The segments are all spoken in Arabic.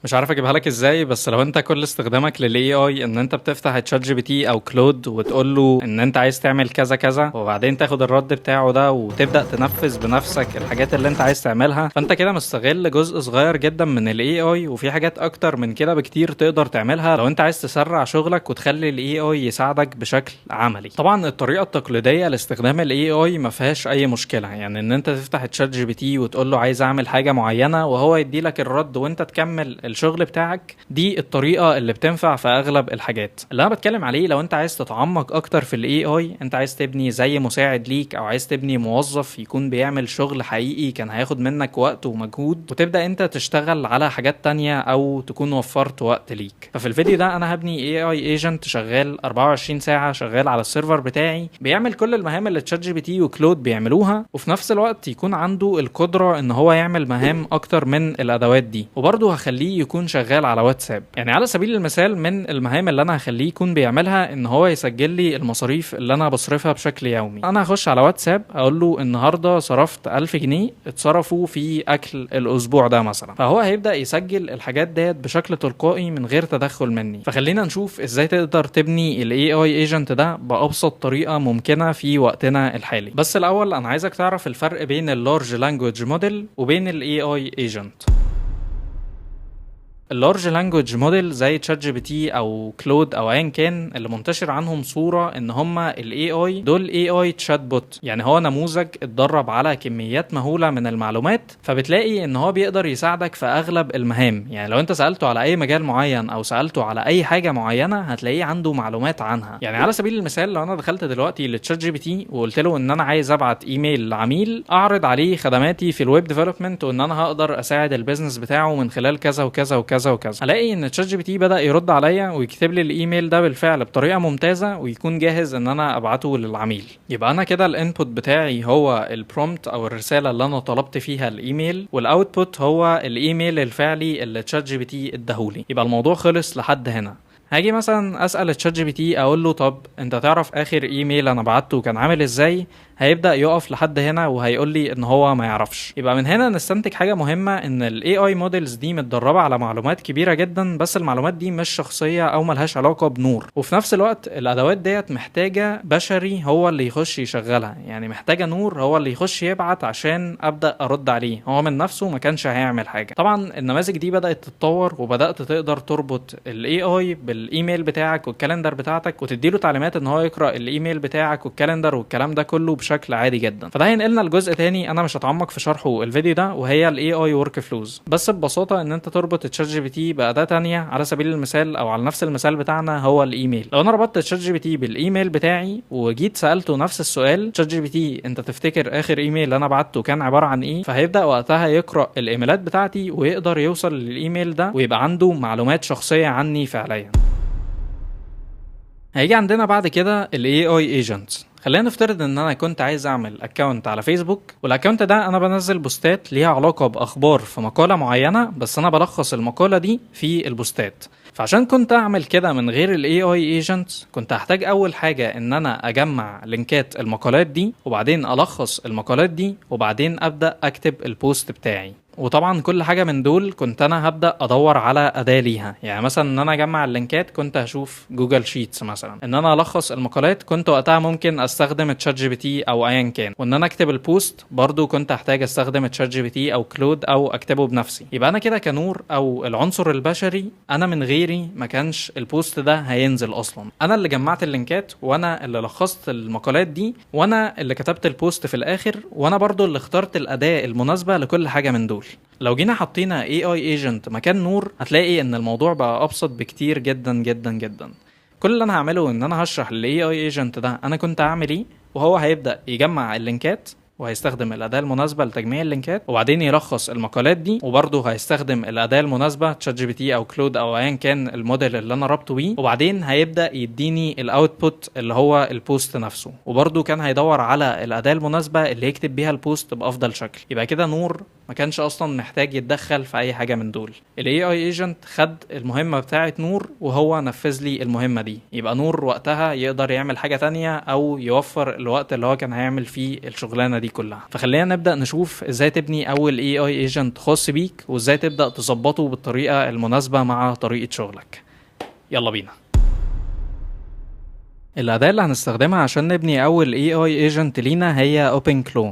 مش عارف اجيبها لك ازاي، بس لو انت كل استخدامك للاي اي ان انت بتفتح تشات جي بي تي او كلود وتقول له ان انت عايز تعمل كذا كذا، وبعدين تاخد الرد بتاعه ده وتبدا تنفذ بنفسك الحاجات اللي انت عايز تعملها، فانت كده مستغل جزء صغير جدا من الاي اي، وفي حاجات اكتر من كده بكتير تقدر تعملها لو انت عايز تسرع شغلك وتخلي الاي اي يساعدك بشكل عملي. طبعا الطريقه التقليديه لاستخدام الاي اي ما فيهاش اي مشكله، يعني ان انت تفتح تشات جي بي تي وتقول له عايز اعمل حاجه معينه وهو يدي لك الرد وانت تكمل الشغل بتاعك. دي الطريقه اللي بتنفع في اغلب الحاجات. اللي انا بتكلم عليه لو انت عايز تتعمق اكتر في الاي اي، انت عايز تبني زي مساعد ليك او عايز تبني موظف يكون بيعمل شغل حقيقي كان هياخد منك وقت ومجهود، وتبدا انت تشتغل على حاجات تانية او تكون وفرت وقت ليك. ففي الفيديو ده انا هبني اي اي ايجنت شغال 24 ساعه، شغال على السيرفر بتاعي، بيعمل كل المهام اللي تشات جي بي تي وكلود بيعملوها، وفي نفس الوقت يكون عنده القدره ان هو يعمل مهام اكتر من الادوات دي. وبرضه هخليه يكون شغال على واتساب. يعني على سبيل المثال من المهام اللي انا هخليه يكون بيعملها ان هو يسجل لي المصاريف اللي انا بصرفها بشكل يومي. انا هخش على واتساب اقول له النهارده صرفت 1000 جنيه اتصرفوا في اكل الاسبوع ده مثلا، فهو هيبدا يسجل الحاجات ديت بشكل تلقائي من غير تدخل مني. فخلينا نشوف ازاي تقدر تبني الاي اي ايجنت ده بابسط طريقه ممكنه في وقتنا الحالي. بس الاول انا عايزك تعرف الفرق بين اللارج لانجويج موديل وبين الاي اي ايجنت. اللارج لانجويج موديل زي تشات جي بي تي او كلود او ايا كان اللي منتشر عنهم صوره ان هما الاي اي دول اي اي تشات بوت، يعني هو نموذج اتدرب على كميات مهوله من المعلومات، فبتلاقي ان هو بيقدر يساعدك في اغلب المهام. يعني لو انت سالته على اي مجال معين او سالته على اي حاجه معينه هتلاقيه عنده معلومات عنها. يعني على سبيل المثال لو انا دخلت دلوقتي لتشات جي بي تي وقلت له ان انا عايز ابعت ايميل لعميل اعرض عليه خدماتي في الويب ديفلوبمنت وان انا هقدر اساعد البيزنس بتاعه من خلال كذا وكذا وكذا وكذا، الاقي ان تشات جي بي تي بدا يرد عليا ويكتب لي الايميل ده بالفعل بطريقه ممتازه ويكون جاهز ان انا ابعته للعميل. يبقى انا كده الانبوت بتاعي هو البرومبت او الرساله اللي انا طلبت فيها الايميل، والاوتبوت هو الايميل الفعلي اللي تشات جي بي تي اداهولي. يبقى الموضوع خلص لحد هنا. هاجي مثلا اسال تشات جي بي تي اقول له طب انت تعرف اخر ايميل انا بعته كان عامل ازاي؟ هيبدا يقف لحد هنا وهيقول لي ان هو ما يعرفش. يبقى من هنا نستنتج حاجه مهمه، ان الاي اي موديلز دي متدربه على معلومات كبيره جدا، بس المعلومات دي مش شخصيه او ملهاش علاقه بنور. وفي نفس الوقت الادوات ديت محتاجه بشري هو اللي يخش يشغلها، يعني محتاجه نور هو اللي يخش يبعت عشان ابدا ارد عليه، هو من نفسه ما كانش هيعمل حاجه. طبعا النماذج دي بدات تتطور وبدات تقدر تربط الاي اي بالايميل بتاعك والكالندر بتاعتك وتديله تعليمات ان هو يقرا الايميل بتاعك والكالندر والكلام ده كله بشكل عادي جدا. فده هينقلنا لجزء تاني انا مش هتعمق في شرحه الفيديو ده، وهي الاي اي ورك فلوز. بس ببساطه ان انت تربط تشات جي بي تي باداه تانية، على سبيل المثال او على نفس المثال بتاعنا هو الايميل. لو انا ربطت تشات جي بي تي بالايميل بتاعي وجيت سالته نفس السؤال، تشات جي بي تي انت تفتكر اخر ايميل انا بعته كان عباره عن ايه؟ فهيبدا وقتها يقرا الايميلات بتاعتي ويقدر يوصل للايميل ده ويبقى عنده معلومات شخصيه عني فعليا. هيجي عندنا بعد كده الاي اي ايجنت. خلينا نفترض ان انا كنت عايز اعمل اكونت على فيسبوك، والاكونت ده انا بنزل بوستات ليها علاقة باخبار في مقالة معينة، بس انا بلخص المقالة دي في البوستات. فعشان كنت اعمل كده من غير الاي اي ايجنت كنت هحتاج اول حاجة ان انا اجمع لينكات المقالات دي، وبعدين الخص المقالات دي، وبعدين ابدأ اكتب البوست بتاعي. وطبعا كل حاجه من دول كنت انا هبدا ادور على اداه ليها. يعني مثلا ان انا اجمع اللينكات كنت هشوف جوجل شيتس مثلا، ان انا الخص المقالات كنت وقتها ممكن استخدم تشات جي بي تي او ايا كان، وان انا اكتب البوست برضو كنت احتاج استخدم تشات جي بي تي او كلود او اكتبه بنفسي. يبقى انا كده كنور او العنصر البشري، انا من غيري ما كانش البوست ده هينزل اصلا. انا اللي جمعت اللينكات وانا اللي لخصت المقالات دي وانا اللي كتبت البوست في الاخر، وانا برضو اللي اخترت الاداه المناسبه لكل حاجه من دول. لو جينا حطينا AI agent مكان نور هتلاقي ان الموضوع بقى ابسط بكتير جدا جدا جدا. كل اللي انا هعمله ان انا هشرح لل AI agent ده انا كنت هعمل ايه، وهو هيبدأ يجمع اللينكات وهيستخدم الأداة المناسبة لتجميع اللينكات، وبعدين يلخص المقالات دي، وبرضه هيستخدم الأداة المناسبة تشات جي بي تي أو كلود أو أيا كان الموديل اللي أنا رابطه بيه، وبعدين هيبدأ يديني الأوتبوت اللي هو البوست نفسه. وبرضه كان هيدور على الأداة المناسبة اللي يكتب بيها البوست بأفضل شكل. يبقى كده نور ما كانش أصلا محتاج يتدخل في أي حاجة من دول. ال AI agent خد المهمة بتاعت نور وهو نفذ لي المهمة دي. يبقى نور وقتها يقدر يعمل حاجة تانية أو يوفر الوقت اللي هو كان هيعمل فيه الشغلانة دي كلها. فخلينا نبدا نشوف ازاي تبني اول اي اي ايجنت خاص بيك، وازاي تبدا تظبطه بالطريقه المناسبه مع طريقه شغلك. يلا بينا. الأداة اللي هنستخدمها عشان نبني أول AI agent لينا هي OpenClaw.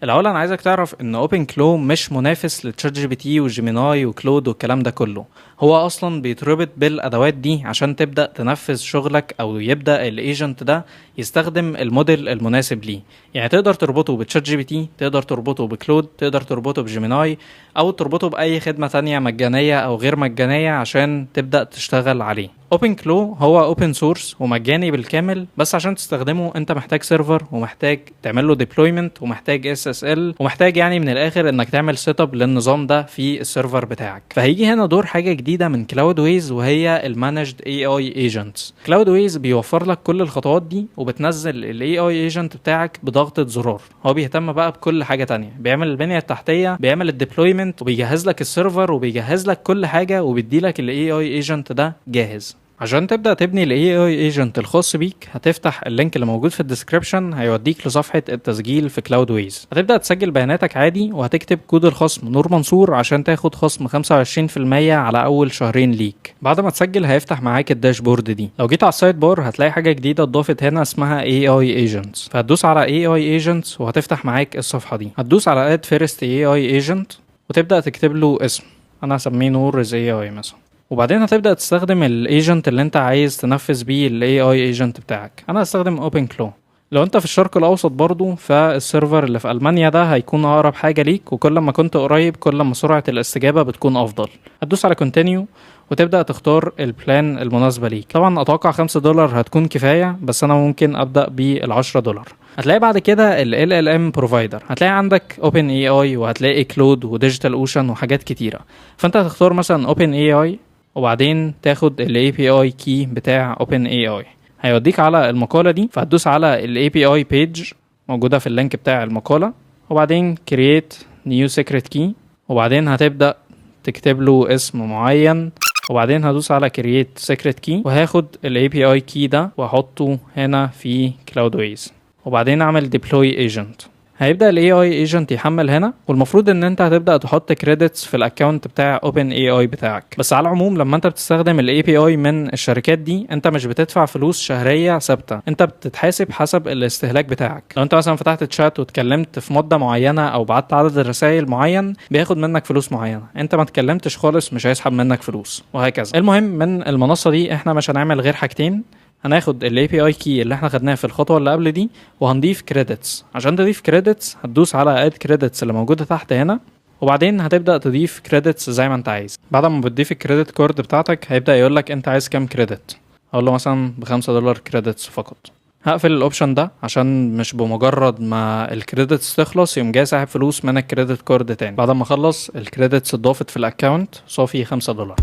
الأول أنا عايزك تعرف إن OpenClaw مش منافس لتشات جي بي تي وجيميناي وكلود والكلام ده كله، هو أصلا بيتربط بالأدوات دي عشان تبدأ تنفذ شغلك أو يبدأ الإيجنت ده يستخدم الموديل المناسب ليه. يعني تقدر تربطه بتشات جي بي تي، تقدر تربطه بكلود، تقدر تربطه بجيميناي، أو تربطه بأي خدمة تانية مجانية أو غير مجانية عشان تبدأ تشتغل عليه. OpenClaw هو اوبن سورس ومجاني بالكامل، بس عشان تستخدمه انت محتاج سيرفر ومحتاج تعمل له ديبلويمنت ومحتاج SSL ومحتاج يعني من الاخر انك تعمل سيت اب للنظام ده في السيرفر بتاعك. فهيجي هنا دور حاجه جديده من كلاود ويز وهي المانجد AI ايجنتس. كلاود ويز بيوفر لك كل الخطوات دي وبتنزل الاي اي ايجنت بتاعك بضغطه زرار. هو بيهتم بقى بكل حاجه تانية، بيعمل البنيه التحتيه، بيعمل الديبلويمنت، وبيجهز لك السيرفر، وبيجهز لك كل حاجه، وبيدي لك الاي اي ايجنت ده جاهز. عشان تبدأ تبني ال AI agent الخاص بيك هتفتح اللينك اللي موجود في الديسكريبشن، هيوديك لصفحة التسجيل في كلاود ويز. هتبدأ تسجل بياناتك عادي وهتكتب كود الخصم نور منصور عشان تاخد خصم 25% على أول شهرين ليك. بعد ما تسجل هيفتح معاك الداشبورد دي. لو جيت على السايد بار هتلاقي حاجة جديدة اتضافت هنا اسمها AI agents، فهتدوس على AI agents وهتفتح معاك الصفحة دي. هتدوس على add first AI agent وتبدأ تكتب له اسم، أنا هسميه نور AI مثلا. وبعدين هتبدأ تستخدم الايجنت اللي انت عايز تنفذ بيه الاي اي ايجنت بتاعك. انا هستخدم OpenClaw. لو انت في الشرق الاوسط برضو فالسيرفر اللي في المانيا ده هيكون اقرب حاجة ليك، وكل ما كنت قريب كل ما سرعة الاستجابة بتكون افضل. هتدوس على كونتينيو وتبدأ تختار البلان المناسبة ليك. طبعا اتوقع $5 هتكون كفاية، بس انا ممكن ابدأ $10. هتلاقي بعد كده ال LLM provider، هتلاقي عندك OpenAI وهتلاقي كلود وديجيتال اوشن وحاجات كتيرة. فانت هتختار مثلا OpenAI وبعدين تاخد ال API key بتاع OpenAI، هيوديك على المقالة دي. فهتدوس على ال API page موجودة في اللينك بتاع المقالة، وبعدين create new secret key، وبعدين هتبدأ تكتب له اسم معين، وبعدين هدوس على create secret key وهاخد ال API key ده واحطه هنا في CloudWays، وبعدين اعمل deploy agent. هيبدأ ال AI agent يحمل هنا، والمفروض ان انت هتبدأ تحط كريدتس في الاكونت بتاع OpenAI بتاعك. بس على العموم لما انت بتستخدم ال API من الشركات دي انت مش بتدفع فلوس شهرية ثابتة، انت بتتحاسب حسب الاستهلاك بتاعك. لو انت مثلا فتحت تشات واتكلمت في مدة معينة او بعت عدد الرسائل معين بياخد منك فلوس معينة، انت ما اتكلمتش خالص مش هيسحب منك فلوس، وهكذا. المهم من المنصة دي احنا مش هنعمل غير حاجتين، هناخد ال API key اللي احنا خدناه في الخطوة اللي قبل دي وهنضيف كريدتس. عشان تضيف كريدتس هتدوس على add credits اللي موجودة تحت هنا، وبعدين هتبدأ تضيف كريدتس زي ما انت عايز. بعد ما بتضيف الكريدت كارد بتاعتك هيبدأ يقولك انت عايز كام كريدت، اقول له مثلا $5 كريدتس فقط. هقفل الاوبشن ده عشان مش بمجرد ما الكريدتس تخلص يقوم جاي ساحب فلوس من الكريدت كارد تاني. بعد ما اخلص الكريدتس اتضافت في الاكونت صافي $5.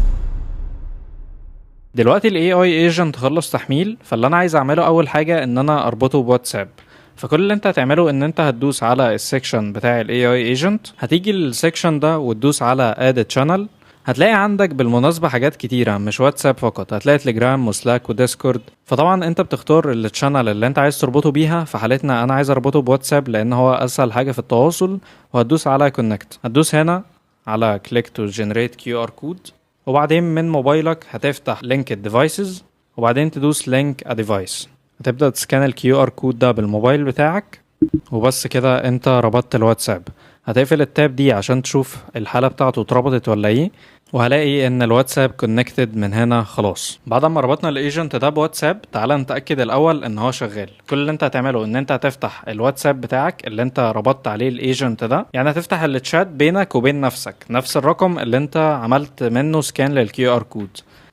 دلوقتي ال AI agent خلص تحميل، فاللي انا عايز اعمله اول حاجة ان انا اربطه بواتساب. فكل اللي انت هتعمله ان انت هتدوس على السيكشن بتاع ال AI agent، هتيجي السيكشن ده وتدوس على add channel. هتلاقي عندك بالمناسبة حاجات كتيرة مش واتساب فقط، هتلاقي تليجرام وسلاك وديسكورد. فطبعا انت بتختار الشانل اللي انت عايز تربطه بيها. في حالتنا انا عايز اربطه بواتساب لان هو اسهل حاجة في التواصل، وهتدوس على connect. هتدوس هنا على click to generate QR code، وبعدين من موبايلك هتفتح لينك الديفايسز، وبعدين تدوس لينك ا ديفايس. هتبدأ تسكان الكيو ار كود ده بالموبايل بتاعك، وبس كده انت ربطت الواتساب. هتقفل التاب دي عشان تشوف الحالة بتاعته اتربطت ولا ايه، وهلاقي ان الواتساب كونكتد من هنا خلاص. بعد ما ربطنا الايجنت ده بواتساب تعال نتاكد الاول ان هو شغال. كل اللي انت هتعمله ان انت هتفتح الواتساب بتاعك اللي انت ربطت عليه الايجنت ده، يعني هتفتح التشات بينك وبين نفسك، نفس الرقم اللي انت عملت منه سكان للكيو ار كود.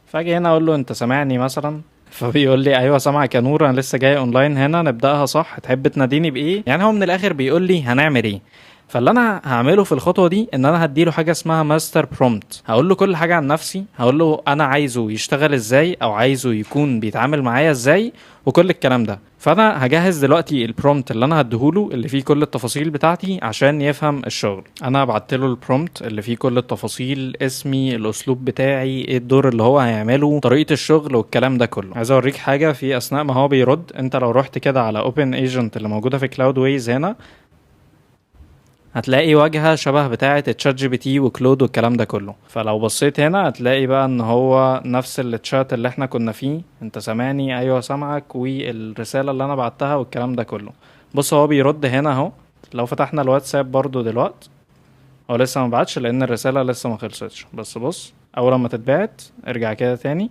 فاجي هنا اقول له انت سامعني مثلا، فبيقول لي ايوه سامعك يا نور، انا لسه جاي اونلاين هنا، نبداها صح، تحب تناديني بايه؟ يعني هو من الاخر بيقول لي هنعمل ايه. فاللي انا هعمله في الخطوه دي ان انا هديله حاجه اسمها ماستر برومبت. هقول له كل حاجه عن نفسي، هقول له انا عايزه يشتغل ازاي او عايزه يكون بيتعامل معايا ازاي وكل الكلام ده. فانا هجهز دلوقتي البرومبت اللي انا هديهوله اللي فيه كل التفاصيل بتاعتي عشان يفهم الشغل. انا بعت له البرومبت اللي فيه كل التفاصيل، اسمي، الاسلوب بتاعي، ايه الدور اللي هو هيعمله، طريقه الشغل والكلام ده كله. عايز اوريك حاجه في اثناء ما هو بيرد. انت لو رحت كده على اوبن ايجنت اللي موجوده في كلاود ويز هنا، هتلاقي واجهة شبه بتاعة تشات جي بي تي وكلود والكلام ده كله. فلو بصيت هنا هتلاقي بقى ان هو نفس التشات اللي احنا كنا فيه، انت سامعني؟ ايوه سامعك، والرسالة اللي انا بعتها والكلام ده كله. بص هو بيرد هنا اهو. لو فتحنا الواتساب برضو دلوقت، هو لسه ما بعتش لان الرسالة لسه ما خلصتش، بس بص اول ما تتبعت ارجع كده تاني.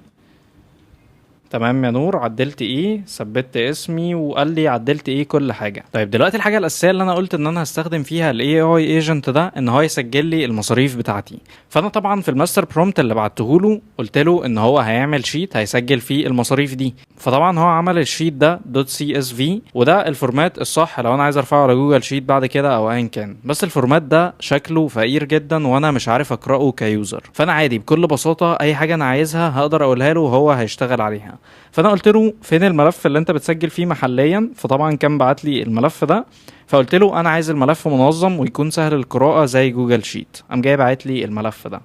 تمام يا نور، عدلت ايه؟ ثبت اسمي وقال لي عدلت ايه كل حاجه. طيب دلوقتي الحاجه الاساسيه اللي انا قلت ان انا هستخدم فيها الاي اي ايجنت ده ان هو يسجل لي المصاريف بتاعتي. فانا طبعا في الماستر برومت اللي بعته له قلت له ان هو هيعمل شيت هيسجل فيه المصاريف دي. فطبعا هو عمل الشيت ده .csv، وده الفورمات الصح لو انا عايز ارفعه على جوجل شيت بعد كده او ايا كان. بس الفورمات ده شكله فقير جدا وانا مش عارف اقراه كيوزر، فانا عادي بكل بساطه اي حاجه انا عايزها هقدر اقولها له وهو هيشتغل عليها. فانا قلت له فين الملف اللي انت بتسجل فيه محليا؟ فطبعا كان بعت لي الملف ده. فقلت له انا عايز الملف منظم ويكون سهل القراءه زي جوجل شيت. قام جاي باعت لي الملف ده.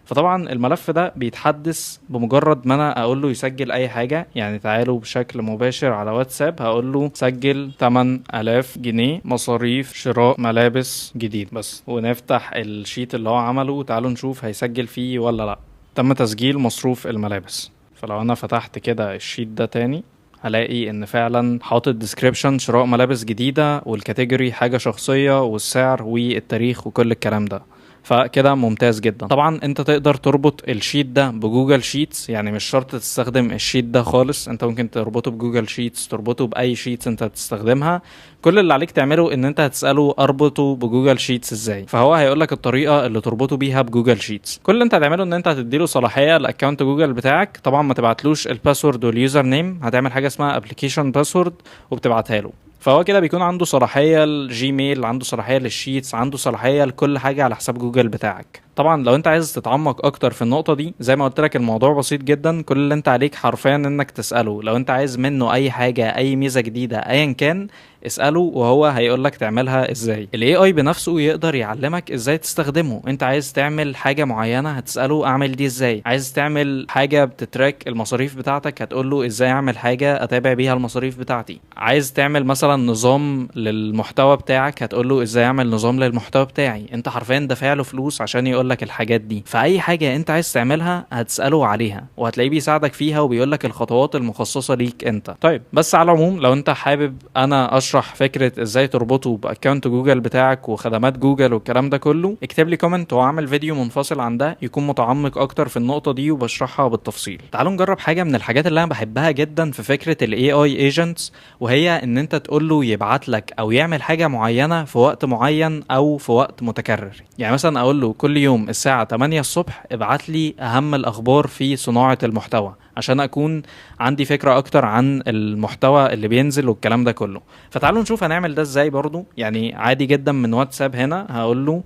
فطبعا الملف ده بيتحدث بمجرد ما انا اقول له يسجل اي حاجه. يعني تعالوا بشكل مباشر على واتساب هقول له سجل 8000 جنيه مصاريف شراء ملابس جديد بس، ونفتح الشيت اللي هو عمله. تعالوا نشوف هيسجل فيه ولا لا. تم تسجيل مصروف الملابس. فلو انا فتحت كده الشيت ده تاني هلاقي ان فعلا حاطط ديسكريبشن شراء ملابس جديدة، والكاتيجوري حاجة شخصية، والسعر والتاريخ وكل الكلام ده. فكده ممتاز جدا. طبعا انت تقدر تربط الشيت ده بجوجل شيتس، يعني مش شرط تستخدم الشيت ده خالص، انت ممكن تربطه بجوجل شيتس، تربطه باي شيتس انت تستخدمها. كل اللي عليك تعمله ان انت هتساله اربطه بجوجل شيتس ازاي، فهو هيقولك الطريقه اللي تربطه بيها بجوجل شيتس. كل اللي انت هتعمله ان انت هتديله صلاحيه لاكونت جوجل بتاعك. طبعا ما تبعتلوش الباسورد واليوزر نيم، هتعمل حاجه اسمها ابلكيشن باسورد وبتبعتها له. فهو كده بيكون عنده صلاحيه الجيميل، عنده صلاحيه للشيتس، عنده صلاحيه لكل حاجه على حساب جوجل بتاعك. طبعا لو انت عايز تتعمق اكتر في النقطه دي زي ما قلت لك الموضوع بسيط جدا. كل اللي انت عليك حرفيا انك تساله لو انت عايز منه اي حاجه، اي ميزه جديده ايا كان، اساله وهو هيقول لك تعملها ازاي. الاي اي بنفسه يقدر يعلمك ازاي تستخدمه. انت عايز تعمل حاجه معينه هتساله اعمل دي ازاي. عايز تعمل حاجه بتتراك المصاريف بتاعتك هتقول له ازاي اعمل حاجه اتابع بيها المصاريف بتاعتي. عايز تعمل مثلا نظام للمحتوى بتاعك هتقول له ازاي اعمل نظام للمحتوى بتاعي. انت حرفيا دافع له فلوس عشان يقول لك الحاجات دي. فاي حاجه انت عايز تعملها هتساله عليها وهتلاقيه بيساعدك فيها وبيقول لك الخطوات المخصصه ليك انت. طيب بس على العموم لو انت حابب انا اشرح فكره ازاي تربطه باكونت جوجل بتاعك وخدمات جوجل والكلام ده كله، اكتب لي كومنت واعمل فيديو منفصل عن ده يكون متعمق اكتر في النقطه دي وبشرحها بالتفصيل. تعالوا نجرب حاجه من الحاجات اللي انا بحبها جدا في فكره الاي اي ايجنتس، وهي ان انت تقول له يبعت لك او يعمل حاجه معينه في وقت معين او في وقت متكرر. يعني مثلا اقول له كل يوم الساعه 8 الصبح ابعت لي اهم الاخبار في صناعه المحتوى، عشان اكون عندي فكره اكتر عن المحتوى اللي بينزل والكلام ده كله. فتعالوا نشوف هنعمل ده ازاي برضو. يعني عادي جدا من واتساب هنا هقول له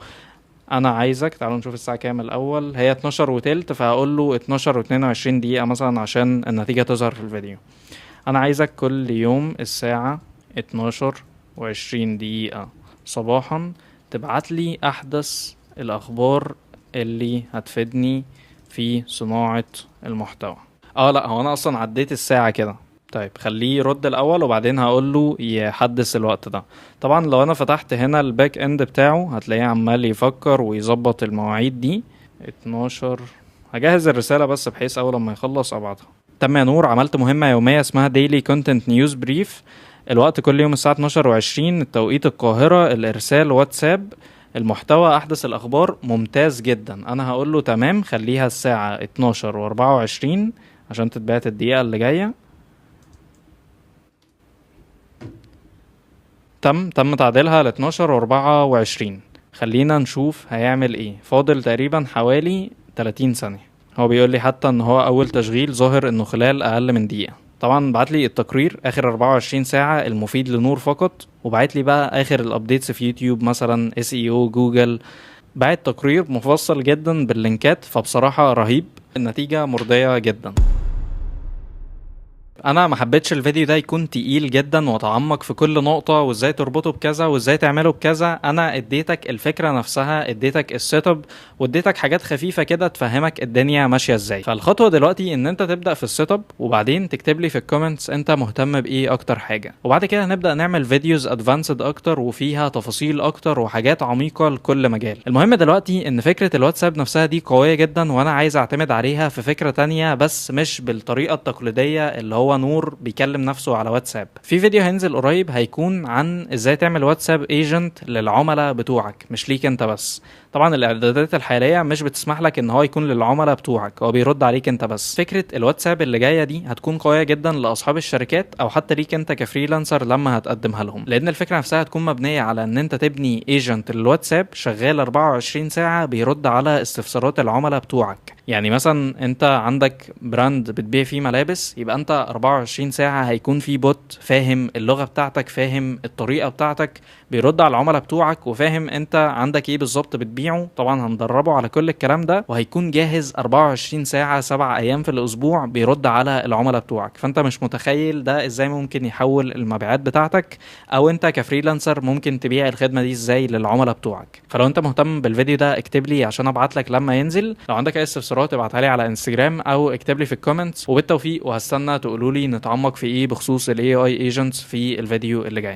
انا عايزك، تعالوا نشوف الساعه كام الاول. هي 12 وتلت، فهقول له 12 و22 دقيقه مثلا عشان النتيجه تظهر في الفيديو. انا عايزك كل يوم الساعه 12 و20 دقيقه صباحا تبعت لي احدث الاخبار اللي هتفيدني في صناعة المحتوى. لا هو انا اصلا عديت الساعة كده. طيب خليه يرد الاول وبعدين هقول له يحدث الوقت ده. طبعا لو انا فتحت هنا الباك اند بتاعه هتلاقيه عمال يفكر ويظبط المواعيد دي. 12 هجهز الرسالة بس بحيث اول ما يخلص ابعتها. تم يا نور، عملت مهمة يومية اسمها ديلي كونتنت نيوز بريف. الوقت كل يوم الساعة 12:20 التوقيت القاهرة. الارسال واتساب. المحتوى احدث الاخبار. ممتاز جدا. انا هقول له تمام خليها الساعة 12:24 عشان تتبعت الدقيقة اللي جاية. تم تعديلها ل 12:24. خلينا نشوف هيعمل ايه. فاضل تقريبا حوالي 30 ثانية. هو بيقول لي حتى ان هو اول تشغيل ظاهر انه خلال اقل من دقيقة. طبعا بعت لي التقرير اخر 24 ساعة المفيد لنور فقط، وبعت لي بقى اخر الابديتس في يوتيوب مثلا SEO جوجل. بعت تقرير مفصل جدا باللينكات، فبصراحة رهيب. النتيجة مرضية جدا. انا ما حبيتش الفيديو ده يكون تقيل جدا واتعمق في كل نقطة وازاي تربطه بكذا وازاي تعمله بكذا. انا اديتك الفكرة نفسها، اديتك السيت اب، واديتك حاجات خفيفة كده تفهمك الدنيا ماشية ازاي. فالخطوة دلوقتي ان انت تبدأ في السيت اب، وبعدين تكتب لي في الكومنتس انت مهتم بايه اكتر حاجة، وبعد كده هنبدأ نعمل فيديوز ادفانسد اكتر وفيها تفاصيل اكتر وحاجات عميقة لكل مجال. المهم دلوقتي ان فكرة الواتساب نفسها دي قوية جدا، وانا عايز اعتمد عليها في فكرة تانية، بس مش بالطريقة التقليدية اللي هو نور بيكلم نفسه على واتساب. في فيديو هينزل قريب هيكون عن ازاي تعمل واتساب ايجنت للعملاء بتوعك، مش ليك انت بس. طبعا الاعدادات الحاليه مش بتسمح لك ان هو يكون للعملاء بتوعك، هو بيرد عليك انت بس. فكره الواتساب اللي جايه دي هتكون قويه جدا لاصحاب الشركات او حتى ليك انت كفريلانسر لما هتقدمها لهم، لان الفكره نفسها هتكون مبنيه على ان انت تبني ايجنت للواتساب شغال 24 ساعه بيرد على استفسارات العملاء بتوعك. يعني مثلا انت عندك براند بتبيع فيه ملابس، يبقى انت 24 ساعة هيكون في بوت فاهم اللغة بتاعتك، فاهم الطريقة بتاعتك، بيرد على العملاء بتوعك وفاهم انت عندك ايه بالظبط بتبيعه. طبعا هندربه على كل الكلام ده، وهيكون جاهز 24 ساعة 7 ايام في الاسبوع بيرد على العملاء بتوعك. فانت مش متخيل ده ازاي ممكن يحول المبيعات بتاعتك، او انت كفريلانسر ممكن تبيع الخدمة دي ازاي للعملاء بتوعك. فلو انت مهتم بالفيديو ده اكتب لي عشان ابعت لك لما ينزل. لو عندك اي استفسارات ابعتها لي على انستجرام او اكتب لي في الكومنتس، وبالتوفيق، وهستنى تقولوا لي نتعمق في ايه بخصوص الاي اي ايجنتس في الفيديو اللي جاي.